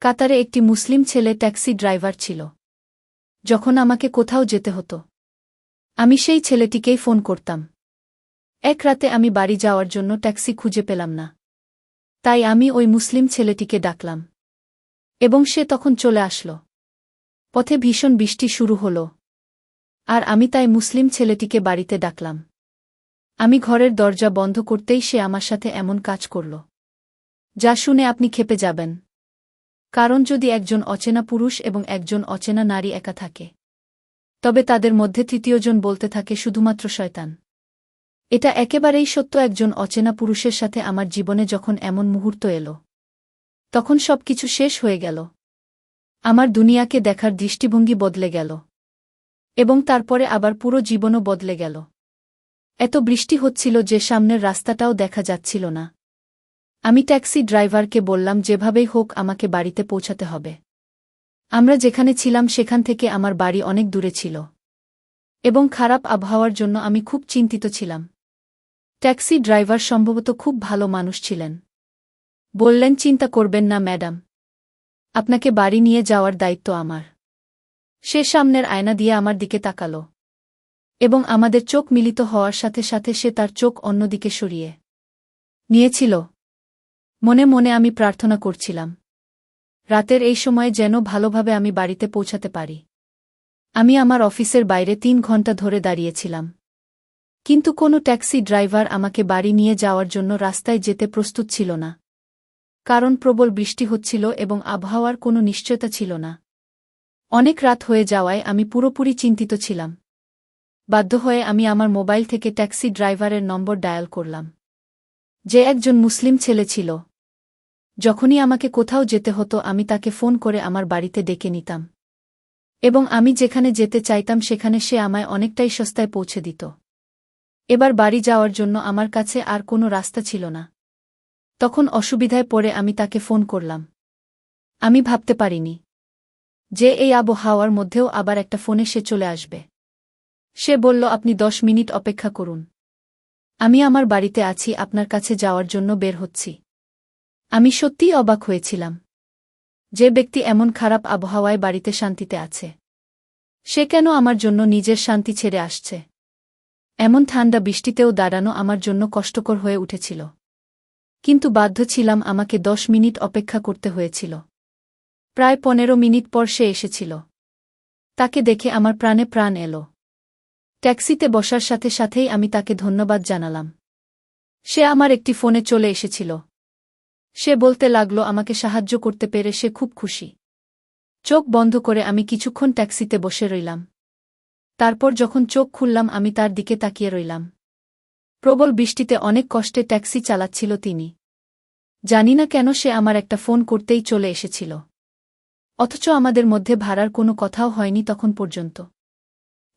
কাতারে একটি মুসলিম ছেলে ট্যাক্সি ড্রাইভার ছিল। যখন আমাকে কোথাও যেতে হতো, আমি সেই ছেলেটিকেই ফোন করতাম। এক রাতে আমি বাড়ি যাওয়ার জন্য ট্যাক্সি খুঁজে পেলাম না। তাই আমি ওই মুসলিম ছেলেটিকে ডাকলাম, এবং সে তখন চলে আসলো। পথে ভীষণ বৃষ্টি শুরু হলো, আর আমি তাই মুসলিম ছেলেটিকে বাড়িতে ডাকলাম। আমি ঘরের দরজা বন্ধ করতেই সে আমার সাথে এমন কাজ করল, যা শুনে আপনি ক্ষেপে যাবেন। কারণ যদি একজন অচেনা পুরুষ এবং একজন অচেনা নারী একা থাকে, তবে তাদের মধ্যে তৃতীয়জন বলতে থাকে শুধুমাত্র শয়তান। এটা একেবারেই সত্য। একজন অচেনা পুরুষের সাথে আমার জীবনে যখন এমন মুহূর্ত এলো, তখন সবকিছু শেষ হয়ে গেল। আমার দুনিয়াকে দেখার দৃষ্টিভঙ্গি বদলে গেল, এবং তারপরে আবার পুরো জীবনও বদলে গেল। এত বৃষ্টি হচ্ছিল যে সামনের রাস্তাটাও দেখা যাচ্ছিল না। আমি ট্যাক্সি ড্রাইভারকে বললাম যেভাবেই হোক আমাকে বাড়িতে পৌঁছাতে হবে। আমরা যেখানে ছিলাম সেখান থেকে আমার বাড়ি অনেক দূরে ছিল, এবং খারাপ আবহাওয়ার জন্য আমি খুব চিন্তিত ছিলাম। ট্যাক্সি ড্রাইভার সম্ভবত খুব ভালো মানুষ ছিলেন। বললেন, চিন্তা করবেন না ম্যাডাম, আপনাকে বাড়ি নিয়ে যাওয়ার দায়িত্ব আমার। সে সামনের আয়না দিয়ে আমার দিকে তাকাল, এবং আমাদের চোখ মিলিত হওয়ার সাথে সাথে সে তার চোখ অন্যদিকে সরিয়ে নিয়েছিল। মনে মনে আমি প্রার্থনা করছিলাম, রাতের এই সময়ে যেন ভালোভাবে আমি বাড়িতে পৌঁছাতে পারি। আমি আমার অফিসের বাইরে 3 ঘন্টা ধরে দাঁড়িয়েছিলাম, কিন্তু কোনো ট্যাক্সি ড্রাইভার আমাকে বাড়ি নিয়ে যাওয়ার জন্য রাস্তায় যেতে প্রস্তুত ছিল না। কারণ প্রবল বৃষ্টি হচ্ছিল এবং আবহাওয়ার কোনো নিশ্চয়তা ছিল না। অনেক রাত হয়ে যাওয়ায় আমি পুরোপুরি চিন্তিত ছিলাম। বাধ্য হয়ে আমি আমার মোবাইল থেকে ট্যাক্সি ড্রাইভারের নম্বর ডায়াল করলাম, যে একজন মুসলিম ছেলে ছিল। যখনই আমাকে কোথাও যেতে হতো আমি তাকে ফোন করে আমার বাড়িতে ডেকে নিতাম, এবং আমি যেখানে যেতে চাইতাম সেখানে সে আমায় অনেকটাই সস্তায় পৌঁছে দিত। এবার বাড়ি যাওয়ার জন্য আমার কাছে আর কোনো রাস্তা ছিল না। তখন অসুবিধায় পড়ে আমি তাকে ফোন করলাম। আমি ভাবতে পারিনি যে এই আবহাওয়ার মধ্যেও আবার একটা ফোনে সে চলে আসবে। সে বলল, আপনি 10 মিনিট অপেক্ষা করুন, আমি আমার বাড়িতে আছি, আপনার কাছে যাওয়ার জন্য বের হচ্ছি। আমি সত্যিই অবাক হয়েছিলাম। যে ব্যক্তি এমন খারাপ আবহাওয়ায় বাড়িতে শান্তিতে আছে, সে কেন আমার জন্য নিজের শান্তি ছেড়ে আসছে? এমন ঠান্ডা বৃষ্টিতেও দাঁড়ানো আমার জন্য কষ্টকর হয়ে উঠেছিল, কিন্তু বাধ্য ছিলাম। আমাকে 10 মিনিট অপেক্ষা করতে হয়েছিল। প্রায় 15 মিনিট পর সে এসেছিল। তাকে দেখে আমার প্রাণে প্রাণ এলো। ট্যাক্সিতে বসার সাথে সাথেই আমি তাকে ধন্যবাদ জানালাম। সে আমার একটি ফোনে চলে এসেছিল। সে বলতে লাগল আমাকে সাহায্য করতে পেরে সে খুব খুশি। চোখ বন্ধ করে আমি কিছুক্ষণ ট্যাক্সিতে বসে রইলাম। তারপর যখন চোখ খুললাম আমি তার দিকে তাকিয়ে রইলাম। প্রবল বৃষ্টিতে অনেক কষ্টে ট্যাক্সি চালাচ্ছিল তিনি। জানি না কেন সে আমার একটা ফোন করতেই চলে এসেছিল, অথচ আমাদের মধ্যে ভাড়ার কোনো কথাও হয়নি তখন পর্যন্ত।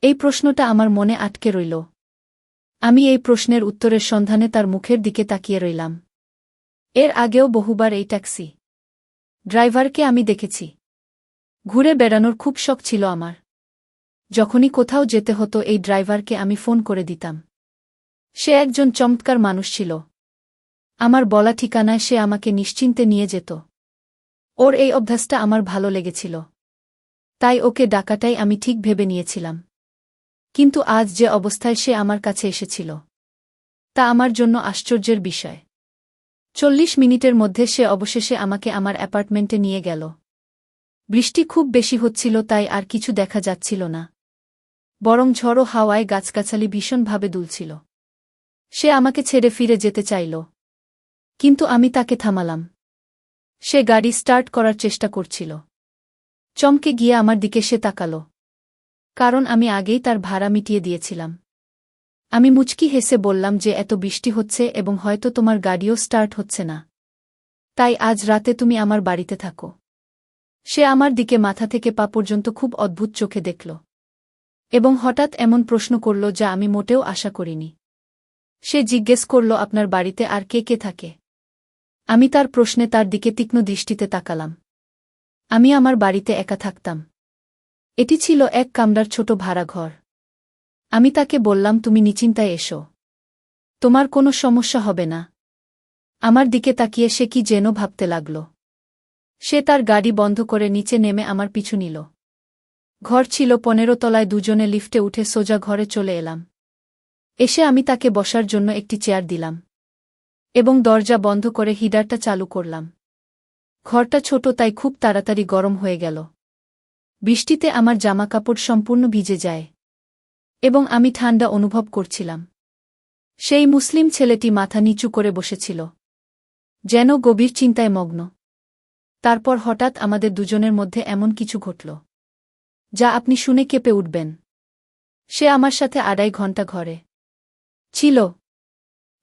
এই প্রশ্নটা আমার মনে আটকে রইল। আমি এই প্রশ্নের উত্তরের সন্ধানে তার মুখের দিকে তাকিয়ে রইলাম। এর আগেও বহুবার এই ট্যাক্সি ড্রাইভারকে আমি দেখেছি। ঘুরে বেড়ানোর খুব শখ ছিল আমার। যখনই কোথাও যেতে হতো এই ড্রাইভারকে আমি ফোন করে দিতাম। সে একজন চমৎকার মানুষ ছিল। আমার বলা ঠিকানায় সে আমাকে নিশ্চিন্তে নিয়ে যেত। ওর এই অভ্যাসটা আমার ভালো লেগেছিল, তাই ওকে ডাকাটাই আমি ঠিক ভেবে নিয়েছিলাম। কিন্তু আজ যে অবস্থায় সে আমার কাছে এসেছিল, তা আমার জন্য আশ্চর্যের বিষয়। 40 মিনিটের মধ্যে সে অবশেষে আমাকে আমার অ্যাপার্টমেন্টে নিয়ে গেল। বৃষ্টি খুব বেশি হচ্ছিল, তাই আর কিছু দেখা যাচ্ছিল না, বরং ঝড়ো হাওয়ায় গাছগাছালি ভীষণভাবে দুলছিল। সে আমাকে ছেড়ে ফিরে যেতে চাইল, কিন্তু আমি তাকে থামালাম। সে গাড়ি স্টার্ট করার চেষ্টা করছিল। চমকে গিয়ে আমার দিকে সে তাকাল, কারণ আমি আগেই তার ভাড়া মিটিয়ে দিয়েছিলাম। আমি মুচকি হেসে বললাম যে এত বৃষ্টি হচ্ছে এবং হয়তো তোমার গাড়িও স্টার্ট হচ্ছে না, তাই আজ রাতে তুমি আমার বাড়িতে থাকো। সে আমার দিকে মাথা থেকে পা পর্যন্ত খুব অদ্ভুত চোখে দেখল, এবং হঠাৎ এমন প্রশ্ন করল যা আমি মোটেও আশা করিনি। সে জিজ্ঞেস করল, আপনার বাড়িতে আর কে কে থাকে? আমি তার প্রশ্নে তার দিকে তীক্ষ্ণ দৃষ্টিতে তাকালাম। আমি আমার বাড়িতে একা থাকতাম। এটি ছিল এক কামরার ছোট ভাড়া ঘর। আমি তাকে বললাম, তুমি নিশ্চিন্তায় এসো, তোমার কোনো সমস্যা হবে না। আমার দিকে তাকিয়ে সে কি যেন ভাবতে লাগল। সে তার গাড়ি বন্ধ করে নিচে নেমে আমার পিছু নিল। ঘর ছিল 15 তলায়। দুজনে লিফটে উঠে সোজা ঘরে চলে এলাম। এসে আমি তাকে বসার জন্য একটি চেয়ার দিলাম এবং দরজা বন্ধ করে হিটারটা চালু করলাম। ঘরটা ছোট, তাই খুব তাড়াতাড়ি গরম হয়ে গেল। বৃষ্টিতে আমার জামাকাপড় সম্পূর্ণ ভিজে যায় এবং আমি ঠান্ডা অনুভব করছিলাম। সেই মুসলিম ছেলেটি মাথা নিচু করে বসেছিল, যেন গভীর চিন্তায় মগ্ন। তারপর হঠাৎ আমাদের দুজনের মধ্যে এমন কিছু ঘটল যা আপনি শুনে কেঁপে উঠবেন। সে আমার সাথে 2.5 ঘন্টা ঘরে ছিল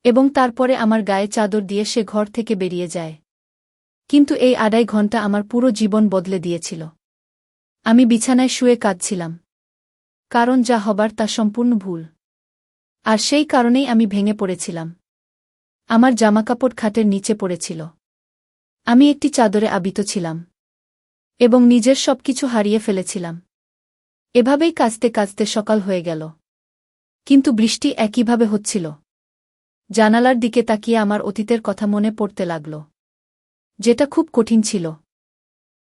এবং তারপরে আমার গায়ে চাদর দিয়ে সে ঘর থেকে বেরিয়ে যায়। কিন্তু এই 2.5 ঘন্টা আমার পুরো জীবন বদলে দিয়েছিল। আমি বিছানায় শুয়ে কাঁদছিলাম, কারণ যা হবার তা সম্পূর্ণ ভুল। আর সেই কারণেই আমি ভেঙে পড়েছিলাম। আমার জামাকাপড় খাটের নিচে পড়েছিল। আমি একটি চাদরে আবৃত ছিলাম এবং নিজের সবকিছু হারিয়ে ফেলেছিলাম। এভাবেই কাঁদতে কাঁদতে সকাল হয়ে গেল। কিন্তু বৃষ্টি একইভাবে হচ্ছিল। জানালার দিকে তাকিয়ে আমার অতীতের কথা মনে পড়তে লাগল, যেটা খুব কঠিন ছিল।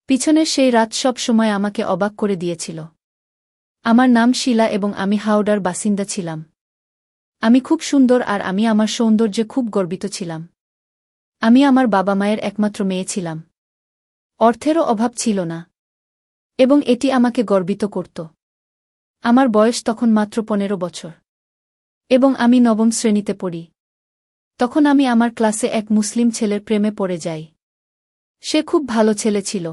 পিছনের সেই রাত সব সময় আমাকে অবাক করে দিয়েছিল। আমার নাম শিলা এবং আমি হাওড়ার বাসিন্দা ছিলাম। আমি খুব সুন্দর আর আমি আমার সৌন্দর্যে খুব গর্বিত ছিলাম। আমি আমার বাবা মায়ের একমাত্র মেয়ে ছিলাম। অর্থেরও অভাব ছিল না এবং এটি আমাকে গর্বিত করত। আমার বয়স তখন মাত্র 15 বছর এবং আমি 9ম শ্রেণীতে পড়ি। তখন আমি আমার ক্লাসে এক মুসলিম ছেলের প্রেমে পড়ে যাই। সে খুব ভালো ছেলে ছিল।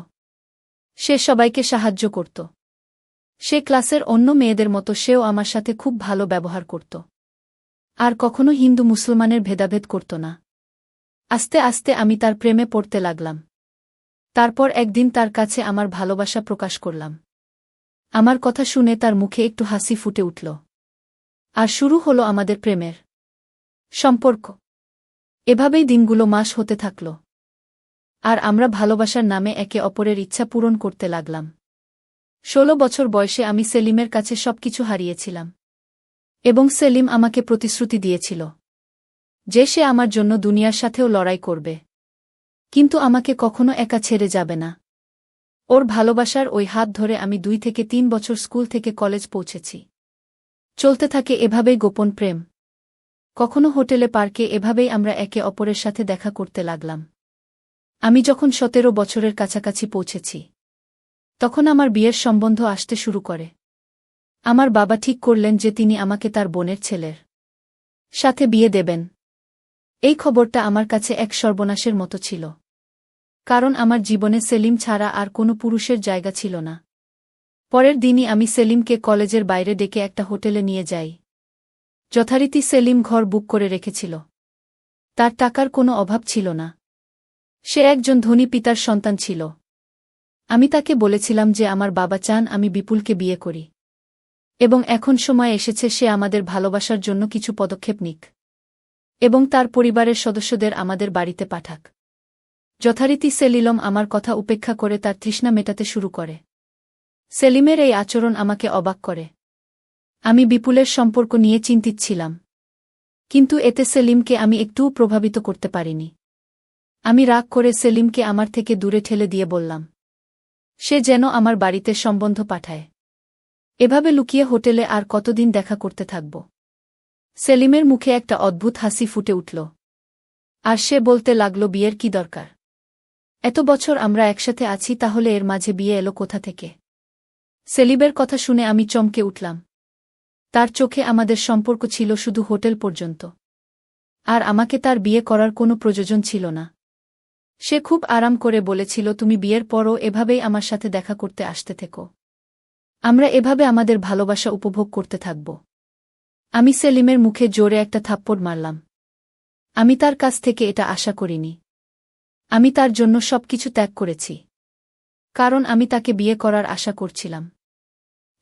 সে সবাইকে সাহায্য করত। সে ক্লাসের অন্য মেয়েদের মতো সেও আমার সাথে খুব ভালো ব্যবহার করত আর কখনো হিন্দু মুসলমানের ভেদাভেদ করত না। আস্তে আস্তে আমি তার প্রেমে পড়তে লাগলাম। তারপর একদিন তার কাছে আমার ভালোবাসা প্রকাশ করলাম। আমার কথা শুনে তার মুখে একটু হাসি ফুটে উঠল আর শুরু হলো আমাদের প্রেমের সম্পর্ক। এভাবেই দিনগুলো মাস হতে থাকল আর আমরা ভালোবাসার নামে একে অপরের ইচ্ছা পূরণ করতে লাগলাম। 16 বছর বয়সে আমি সেলিমের কাছে সবকিছু হারিয়েছিলাম এবং সেলিম আমাকে প্রতিশ্রুতি দিয়েছিল যে সে আমার জন্য দুনিয়ার সাথেও লড়াই করবে, কিন্তু আমাকে কখনো একা ছেড়ে যাবে না। ওর ভালোবাসার ওই হাত ধরে আমি 2 থেকে 3 বছর স্কুল থেকে কলেজ পৌঁছেছি। চলতে থাকে এভাবেই গোপন প্রেম। কখনো হোটেলে, পার্কে, এভাবেই আমরা একে অপরের সাথে দেখা করতে লাগলাম। আমি যখন 17 বছরের কাছাকাছি পৌঁছেছি, তখন আমার বিয়ের সম্বন্ধ আসতে শুরু করে। আমার বাবা ঠিক করলেন যে তিনি আমাকে তার বোনের ছেলের সাথে বিয়ে দেবেন। এই খবরটা আমার কাছে এক সর্বনাশের মতো ছিল, কারণ আমার জীবনে সেলিম ছাড়া আর কোনো পুরুষের জায়গা ছিল না। পরের দিনই আমি সেলিমকে কলেজের বাইরে ডেকে একটা হোটেলে নিয়ে যাই। যথারীতি সেলিম ঘর বুক করে রেখেছিল। তার টাকার কোনো অভাব ছিল না। সে একজন ধনী পিতার সন্তান ছিল। আমি তাকে বলেছিলাম যে আমার বাবা চান আমি বিপুলকে বিয়ে করি এবং এখন সময় এসেছে সে আমাদের ভালোবাসার জন্য কিছু পদক্ষেপ নিক এবং তার পরিবারের সদস্যদের আমাদের বাড়িতে পাঠাক। যথারীতি সেলিম আমার কথা উপেক্ষা করে তার তৃষ্ণা মেটাতে শুরু করে। সেলিমের এই আচরণ আমাকে অবাক করে। আমি বিপুলের সম্পর্ক নিয়ে চিন্তিত ছিলাম, কিন্তু এতে সেলিমকে আমি একটুও প্রভাবিত করতে পারিনি। আমি রাগ করে সেলিমকে আমার থেকে দূরে ঠেলে দিয়ে বললাম সে যেন আমার বাড়িতে সম্বন্ধ পাঠায়। এভাবে লুকিয়ে হোটেলে আর কতদিন দেখা করতে থাকব? সেলিমের মুখে একটা অদ্ভুত হাসি ফুটে উঠল আর সে বলতে লাগল, বিয়ের কি দরকার? এত বছর আমরা একসাথে আছি, তাহলে এর মাঝে বিয়ে এলো কোথা থেকে? সেলিমের কথা শুনে আমি চমকে উঠলাম। তার চোখে আমাদের সম্পর্ক ছিল শুধু হোটেল পর্যন্ত, আর আমাকে তার বিয়ে করার কোনো প্রয়োজন ছিল না। সে খুব আরাম করে বলেছিল, তুমি বিয়ের পরও এভাবেই আমার সাথে দেখা করতে আসতে থেকো। আমরা এভাবে আমাদের ভালোবাসা উপভোগ করতে থাকব। আমি সেলিমের মুখে জোরে একটা থাপ্পড় মারলাম। আমি তার কাছ থেকে এটা আশা করিনি। আমি তার জন্য সবকিছু ত্যাগ করেছি, কারণ আমি তাকে বিয়ে করার আশা করছিলাম।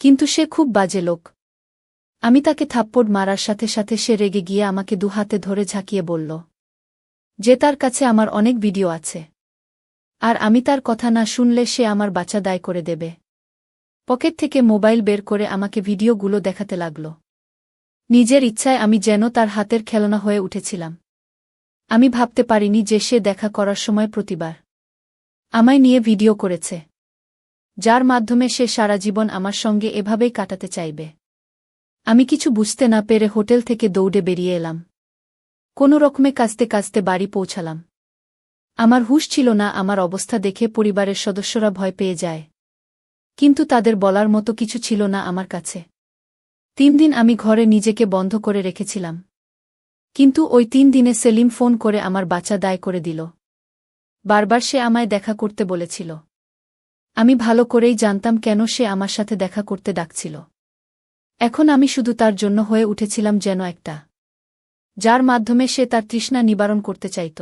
কিন্তু সে খুব বাজে লোক। আমি তাকে থাপ্পড় মারার সাথে সাথে সে রেগে গিয়ে আমাকে 2 হাতে ধরে ঝাঁকিয়ে বলল যে তার কাছে আমার অনেক ভিডিও আছে আর আমি তার কথা না শুনলে সে আমার বাচ্চা দায় করে দেবে। পকেট থেকে মোবাইল বের করে আমাকে ভিডিওগুলো দেখাতে লাগল। নিজের ইচ্ছায় আমি যেন তার হাতের খেলনা হয়ে উঠেছিলাম। আমি ভাবতে পারিনি যে সে দেখা করার সময় প্রতিবার আমায় নিয়ে ভিডিও করেছে, যার মাধ্যমে সে সারা জীবন আমার সঙ্গে এভাবেই কাটাতে চাইবে। আমি কিছু বুঝতে না পেরে হোটেল থেকে দৌড়ে বেরিয়ে এলাম। কোনো রকমে কাঁচতে কাঁচতে বাড়ি পৌঁছালাম। আমার হুঁশ ছিল না। আমার অবস্থা দেখে পরিবারের সদস্যরা ভয় পেয়ে যায়, কিন্তু তাদের বলার মতো কিছু ছিল না আমার কাছে। 3 দিন আমি ঘরে নিজেকে বন্ধ করে রেখেছিলাম, কিন্তু ওই 3 দিনে সেলিম ফোন করে আমার বাচ্চা দায় করে দিল। বারবার সে আমায় দেখা করতে বলেছিল। আমি ভালো করেই জানতাম কেন সে আমার সাথে দেখা করতে ডাকছিল। এখন আমি শুধু তার জন্য হয়ে উঠেছিলাম যেন একটা, যার মাধ্যমে সে তার তৃষ্ণা নিবারণ করতে চাইত।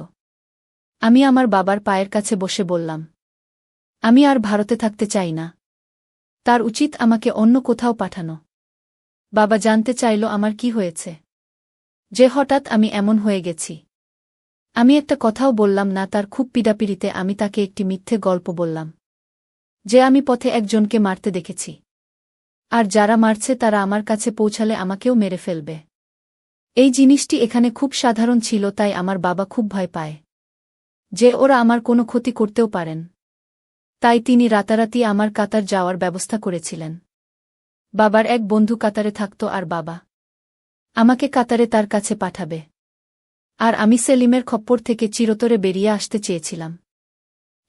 আমি আমার বাবার পায়ের কাছে বসে বললাম, আমি আর ভারতে থাকতে চাই না। তার উচিত আমাকে অন্য কোথাও পাঠানো। বাবা জানতে চাইল আমার কি হয়েছে, যে হঠাৎ আমি এমন হয়ে গেছি। আমি একটা কথাও বললাম না। তার খুব পীড়াপিড়িতে আমি তাকে একটি মিথ্যে গল্প বললাম, যে আমি পথে একজনকে মারতে দেখেছি, আর যারা মারছে তারা আমার কাছে পৌঁছালে আমাকেও মেরে ফেলবে। এই জিনিসটি এখানে খুব সাধারণ ছিল, তাই আমার বাবা খুব ভয় পায় যে ওরা আমার কোনো ক্ষতি করতেও পারেন। তাই তিনি রাতারাতি আমার কাতার যাওয়ার ব্যবস্থা করেছিলেন। বাবার এক বন্ধু কাতারে থাকত, আর বাবা আমাকে কাতারে তার কাছে পাঠাবে। আর আমি সেলিমের খপ্পর থেকে চিরতরে বেরিয়ে আসতে চেয়েছিলাম,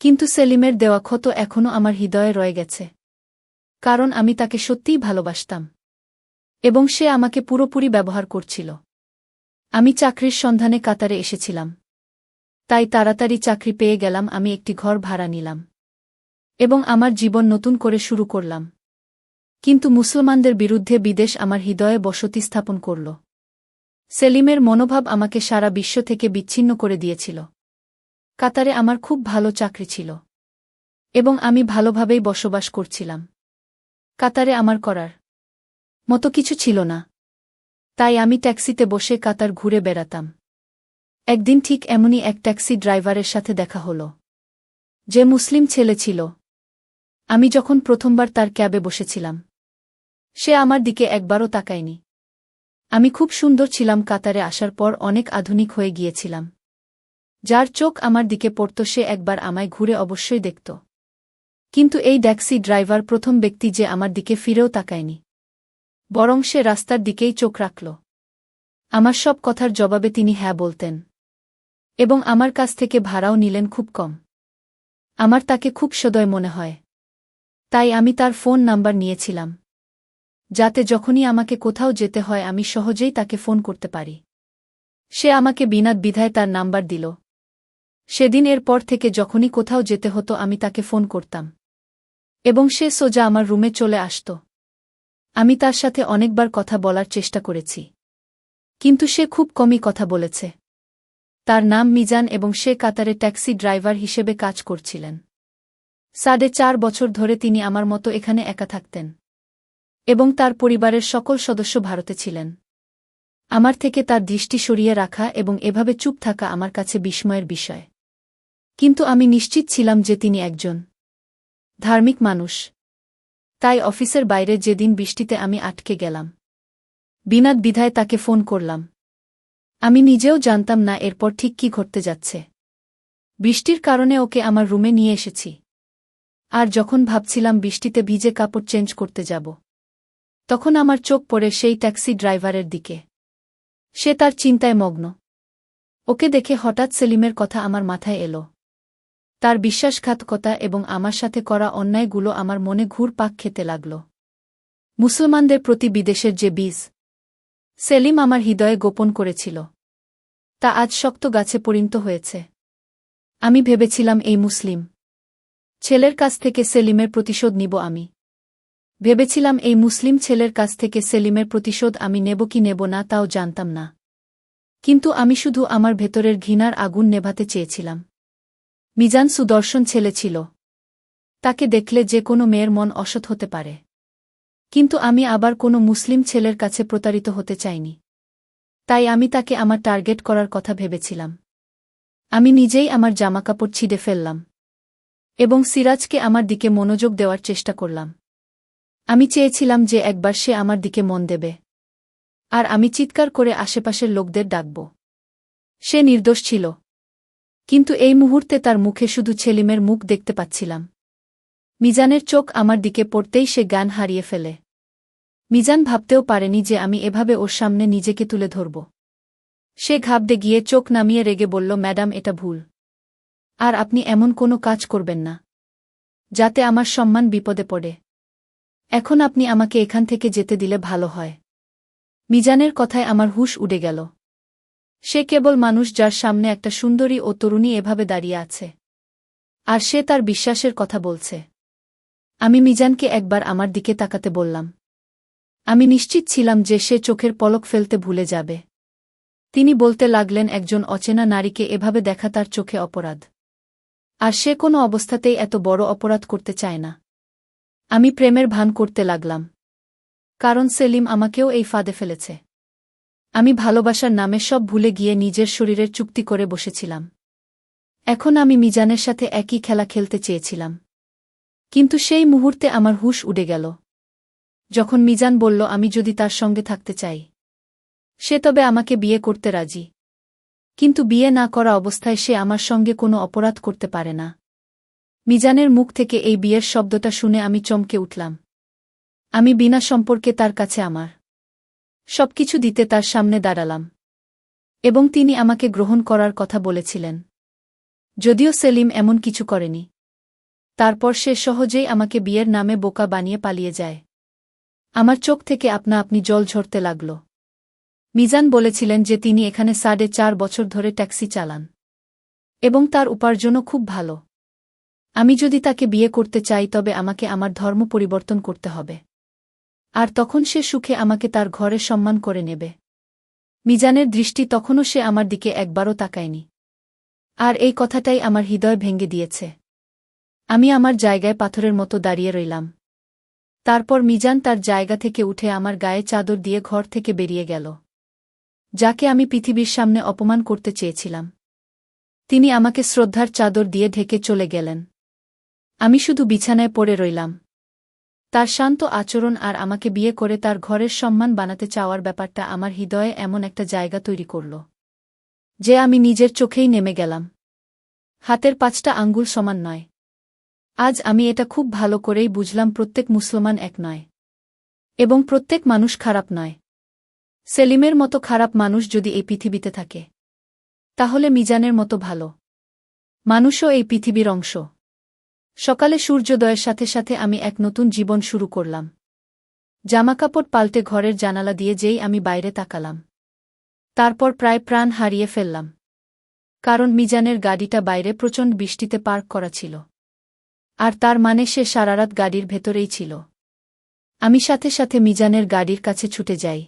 কিন্তু সেলিমের দেওয়া ক্ষত এখনও আমার হৃদয়ে রয়ে গেছে, কারণ আমি তাকে সত্যিই ভালোবাসতাম এবং সে আমাকে পুরোপুরি ব্যবহার করছিল। আমি চাকরির সন্ধানে কাতারে এসেছিলাম, তাই তাড়াতাড়ি চাকরি পেয়ে গেলাম। আমি একটি ঘর ভাড়া নিলাম এবং আমার জীবন নতুন করে শুরু করলাম। কিন্তু মুসলমানদের বিরুদ্ধে বিদেশ আমার হৃদয়ে বসতি স্থাপন করল। সেলিমের মনোভাব আমাকে সারা বিশ্ব থেকে বিচ্ছিন্ন করে দিয়েছিল। কাতারে আমার খুব ভালো চাকরি ছিল এবং আমি ভালোভাবেই বসবাস করছিলাম। কাতারে আমার করার মতো কিছু ছিল না, তাই আমি ট্যাক্সিতে বসে কাতার ঘুরে বেড়াতাম। একদিন ঠিক এমনই এক ট্যাক্সি ড্রাইভারের সাথে দেখা হলো, যে মুসলিম ছেলে ছিল। আমি যখন প্রথমবার তার ক্যাবে বসেছিলাম, সে আমার দিকে একবারও তাকায়নি। আমি খুব সুন্দর ছিলাম। কাতারে আসার পর অনেক আধুনিক হয়ে গিয়েছিলাম। যার চোখ আমার দিকে পড়ত সে একবার আমায় ঘুরে অবশ্যই দেখত। কিন্তু এই ট্যাক্সি ড্রাইভার প্রথম ব্যক্তি যে আমার দিকে ফিরেও তাকায়নি, বরং সে রাস্তার দিকেই চোখ রাখল। আমার সব কথার জবাবে তিনি হ্যাঁ বলতেন এবং আমার কাছ থেকে ভাড়াও নিলেন খুব কম। আমার তাকে খুব সদয় মনে হয়, তাই আমি তার ফোন নাম্বার নিয়েছিলাম, যাতে যখনই আমাকে কোথাও যেতে হয় আমি সহজেই তাকে ফোন করতে পারি। সে আমাকে বিনা দ্বিধায় তার নাম্বার দিল। সেদিন এর পর থেকে যখনই কোথাও যেতে হতো আমি তাকে ফোন করতাম এবং সে সোজা আমার রুমে চলে আসত। আমি তার সাথে অনেকবার কথা বলার চেষ্টা করেছি, কিন্তু সে খুব কমই কথা বলেছে। তার নাম মিজান এবং সে কাতারে ট্যাক্সি ড্রাইভার হিসেবে কাজ করছিলেন। 4.5 বছর ধরে তিনি আমার মতো এখানে একা থাকতেন এবং তার পরিবারের সকল সদস্য ভারতে ছিলেন। আমার থেকে তার দৃষ্টি সরিয়ে রাখা এবং এভাবে চুপ থাকা আমার কাছে বিস্ময়ের বিষয়। কিন্তু আমি নিশ্চিত ছিলাম যে তিনি একজন ধার্মিক মানুষ। তাই অফিসের বাইরে যেদিন বৃষ্টিতে আমি আটকে গেলাম, বিনা দ্বিধায় তাকে ফোন করলাম। আমি নিজেও জানতাম না এরপর ঠিক কী ঘটতে যাচ্ছে। বৃষ্টির কারণে ওকে আমার রুমে নিয়ে এসেছি, আর যখন ভাবছিলাম বৃষ্টিতে ভিজে কাপড় চেঞ্জ করতে যাব, তখন আমার চোখ পড়ে সেই ট্যাক্সি ড্রাইভারের দিকে। সে তার চিন্তায় মগ্ন। ওকে দেখে হঠাৎ সেলিমের কথা আমার মাথায় এলো। তার বিশ্বাসঘাতকতা এবং আমার সাথে করা অন্যায়গুলো আমার মনে ঘুরপাক খেতে লাগল। মুসলমানদের প্রতি বিদেশের যে বীজ সেলিম আমার হৃদয়ে গোপন করেছিল, তা আজ শক্ত গাছে পরিণত হয়েছে। আমি ভেবেছিলাম এই মুসলিম ছেলের কাছ থেকে সেলিমের প্রতিশোধ নিব আমি। ভেবেছিলাম এই মুসলিম ছেলের কাছ থেকে সেলিমের প্রতিশোধ আমি নেব কি নেব না তাও জানতাম না, কিন্তু আমি শুধু আমার ভেতরের ঘৃণার আগুন নেভাতে চেয়েছিলাম। মিজান সুদর্শন ছেলে ছিল। তাকে দেখলে যে কোনো মেয়ের মন অসৎ হতে পারে, কিন্তু আমি আবার কোনো মুসলিম ছেলের কাছে প্রতারিত হতে চাইনি। তাই আমি তাকে আমার টার্গেট করার কথা ভেবেছিলাম। আমি নিজেই আমার জামাকাপড় ছিঁড়ে ফেললাম এবং সিরাজকে আমার দিকে মনোযোগ দেওয়ার চেষ্টা করলাম। আমি চেয়েছিলাম যে একবার সে আমার দিকে মন দেবে, আর আমি চিৎকার করে আশেপাশের লোকদের ডাকব। সে নির্দোষ ছিল। কিন্তু এই মুহূর্তে তার মুখে শুধু সেলিমের মুখ দেখতে পাচ্ছিলাম। মিজানের চোখ আমার দিকে পড়তেই সে জ্ঞান হারিয়ে ফেলে। মিজান ভাবতেও পারেনি যে আমি এভাবে ওর সামনে নিজেকে তুলে ধরব। সে ঘাবড়ে গিয়ে চোখ নামিয়ে রেগে বলল, ম্যাডাম, এটা ভুল। আর আপনি এমন কোনো কাজ করবেন না যাতে আমার সম্মান বিপদে পড়ে। এখন আপনি আমাকে এখান থেকে যেতে দিলে ভালো হয়। মিজানের কথায় আমার হুঁশ উড়ে গেল। সে কেবল মানুষ যার সামনে একটা সুন্দরী ও তরুণী এভাবে দাঁড়িয়ে আছে। আর সে তার বিশ্বাসের কথা বলছে। আমি মিজানকে একবার আমার দিকে তাকাতে বললাম। আমি নিশ্চিত ছিলাম যে সে চোখের পলক ফেলতে ভুলে যাবে। তিনি বলতে লাগলেন, একজন অচেনা নারীকে এভাবে দেখা তার চোখে অপরাধ। আর সে কোনো অবস্থাতেই এত বড় অপরাধ করতে চায় না। আমি প্রেমের ভান করতে লাগলাম। কারণ সেলিম আমাকেও এই ফাঁদে ফেলেছে। আমি ভালোবাসার নামে সব ভুলে গিয়ে নিজের শরীরের চুক্তি করে বসেছিলাম। এখন আমি মিজানের সাথে একই খেলা খেলতে চেয়েছিলাম। কিন্তু সেই মুহূর্তে আমার হুঁশ উড়ে গেল। যখন মিজান বলল, আমি যদি তার সঙ্গে থাকতে চাই, সে তবে আমাকে বিয়ে করতে রাজি। কিন্তু বিয়ে না করা অবস্থায় সে আমার সঙ্গে কোনো অপরাধ করতে পারে না। মিজানের মুখ থেকে এই বিয়ের শব্দটা শুনে আমি চমকে উঠলাম। আমি বিনা সম্পর্কে তার কাছে আমার সবকিছু দিতে তার সামনে দাঁড়ালাম। এবং তিনি আমাকে গ্রহণ করার কথা বলেছিলেন। যদিও সেলিম এমন কিছু করেনি। তারপর সে সহজেই আমাকে বিয়ের নামে বোকা বানিয়ে পালিয়ে যায়। আমার চোখ থেকে আপনা আপনি জল ঝরতে লাগল। মিজান বলেছিলেন যে তিনি এখানে 4.5 বছর ধরে ট্যাক্সি চালান এবং তার উপার্জনও খুব ভালো। আমি যদি তাকে বিয়ে করতে চাই তবে আমাকে আমার ধর্ম পরিবর্তন করতে হবে। আর তখন সে সুখে আমাকে তার ঘরে সম্মান করে নেবে। মিজানের দৃষ্টি তখনও সে আমার দিকে একবারও তাকায়নি। আর এই কথাটাই আমার হৃদয় ভেঙে দিয়েছে। আমি আমার জায়গায় পাথরের মতো দাঁড়িয়ে রইলাম। তারপর মিজান তার জায়গা থেকে উঠে আমার গায়ে চাদর দিয়ে ঘর থেকে বেরিয়ে গেল। যাকে আমি পৃথিবীর সামনে অপমান করতে চেয়েছিলাম, তিনি আমাকে শ্রদ্ধার চাদর দিয়ে ঢেকে চলে গেলেন। আমি শুধু বিছানায় পড়ে রইলাম। তার শান্ত আচরণ আর আমাকে বিয়ে করে তার ঘরের সম্মান বানাতে চাওয়ার ব্যাপারটা আমার হৃদয়ে এমন একটা জায়গা তৈরি করল যে আমি নিজের চোখেই নেমে গেলাম। হাতের 5টা আঙ্গুল সমান নয়। আজ আমি এটা খুব ভালো করেই বুঝলাম, প্রত্যেক মুসলমান এক নয় এবং প্রত্যেক মানুষ খারাপ নয়। সেলিমের মতো খারাপ মানুষ যদি এই পৃথিবীতে থাকে, তাহলে মিজানের মতো ভালো মানুষও এই পৃথিবীর অংশ। সকালে সূর্যোদয়ের সাথে সাথে আমি এক নতুন জীবন শুরু করলাম। জামাকাপড় পাল্টে ঘরের জানালা দিয়ে যেই আমি বাইরে তাকালাম, তারপর প্রায় প্রাণ হারিয়ে ফেললাম। কারণ মিজানের গাড়িটা বাইরে প্রচণ্ড বৃষ্টিতে পার্ক করা ছিল। আর তার মানে সে সারারাত গাড়ির ভেতরেই ছিল। আমি সাথে সাথে মিজানের গাড়ির কাছে ছুটে যাই।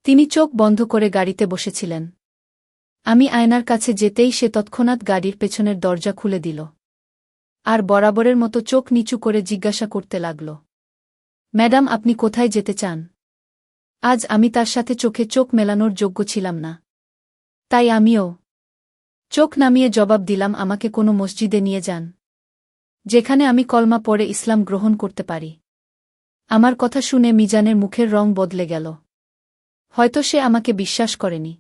তিনি চোখ বন্ধ করে গাড়িতে বসেছিলেন। আমি আয়নার কাছে যেতেই সে তৎক্ষণাৎ গাড়ির পেছনের দরজা খুলে দিল। আর বরাবরের মতো চোখ নিচু করে জিজ্ঞাসা করতে লাগল, ম্যাডাম, আপনি কোথায় যেতে চান? আজ আমি তার সাথে চোখে চোখ মেলানোর যোগ্য ছিলাম না। তাই আমিও চোখ নামিয়ে জবাব দিলাম, আমাকে কোনো মসজিদে নিয়ে যান, যেখানে আমি কলমা পড়ে ইসলাম গ্রহণ করতে পারি। আমার কথা শুনে মিজানের মুখের রং বদলে গেল। হয়তো সে আমাকে বিশ্বাস করেনি।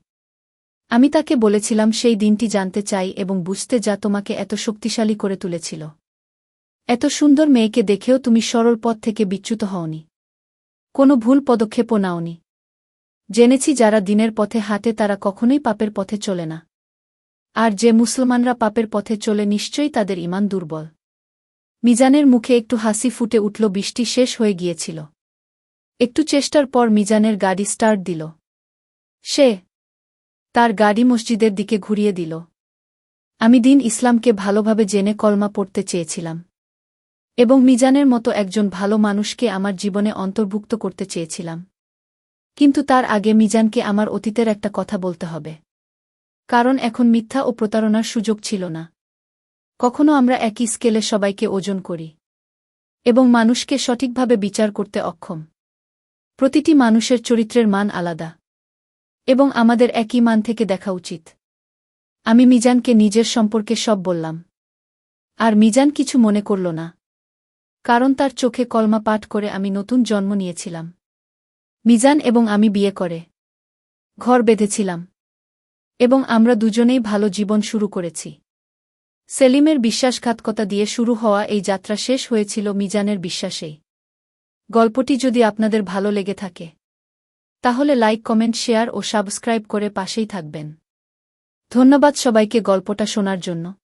আমি তাকে বলেছিলাম সেই দিনটি জানতে চাই এবং বুঝতে, যা তোমাকে এত শক্তিশালী করে তুলেছিল। এত সুন্দর মেয়েকে দেখেও তুমি সরল পথ থেকে বিচ্যুত হওনি। কোনো ভুল পদক্ষেপও নাওনি। জেনেছি যারা দিনের পথে হাঁটে তারা কখনোই পাপের পথে চলে না। আর যে মুসলমানরা পাপের পথে চলে নিশ্চয়ই তাদের ঈমান দুর্বল। মিজানের মুখে একটু হাসি ফুটে উঠল। বৃষ্টি শেষ হয়ে গিয়েছিল। একটু চেষ্টার পর মিজানের গাড়ি স্টার্ট দিল। সে তার গাড়ি মসজিদের দিকে ঘুরিয়ে দিল। আমি দিন ইসলামকে ভালোভাবে জেনে কলমা পড়তে চেয়েছিলাম এবং মিজানের মতো একজন ভালো মানুষকে আমার জীবনে অন্তর্ভুক্ত করতে চেয়েছিলাম। কিন্তু তার আগে মিজানকে আমার অতীতের একটা কথা বলতে হবে। কারণ এখন মিথ্যা ও প্রতারণার সুযোগ ছিল না। কখনো আমরা একই স্কেলে সবাইকে ওজন করি এবং মানুষকে সঠিকভাবে বিচার করতে অক্ষম। প্রতিটি মানুষের চরিত্রের মান আলাদা এবং আমাদের একই মান থেকে দেখা উচিত। আমি মিজানকে নিজের সম্পর্কে সব বললাম। আর মিজান কিছু মনে করল না। কারণ তার চোখে কলমা পাঠ করে আমি নতুন জন্ম নিয়েছিলাম। মিজান এবং আমি বিয়ে করে ঘর বেঁধেছিলাম। এবং আমরা দুজনেই ভালো জীবন শুরু করেছি। সেলিমের বিশ্বাসঘাতকতা দিয়ে শুরু হওয়া এই যাত্রা শেষ হয়েছিল মিজানের বিশ্বাসেই। গল্পটি যদি আপনাদের ভালো লেগে থাকে তাহলে লাইক, কমেন্ট, শেয়ার ও সাবস্ক্রাইব করে পাশেই থাকবেন। ধন্যবাদ সবাইকে গল্পটা শোনার জন্য।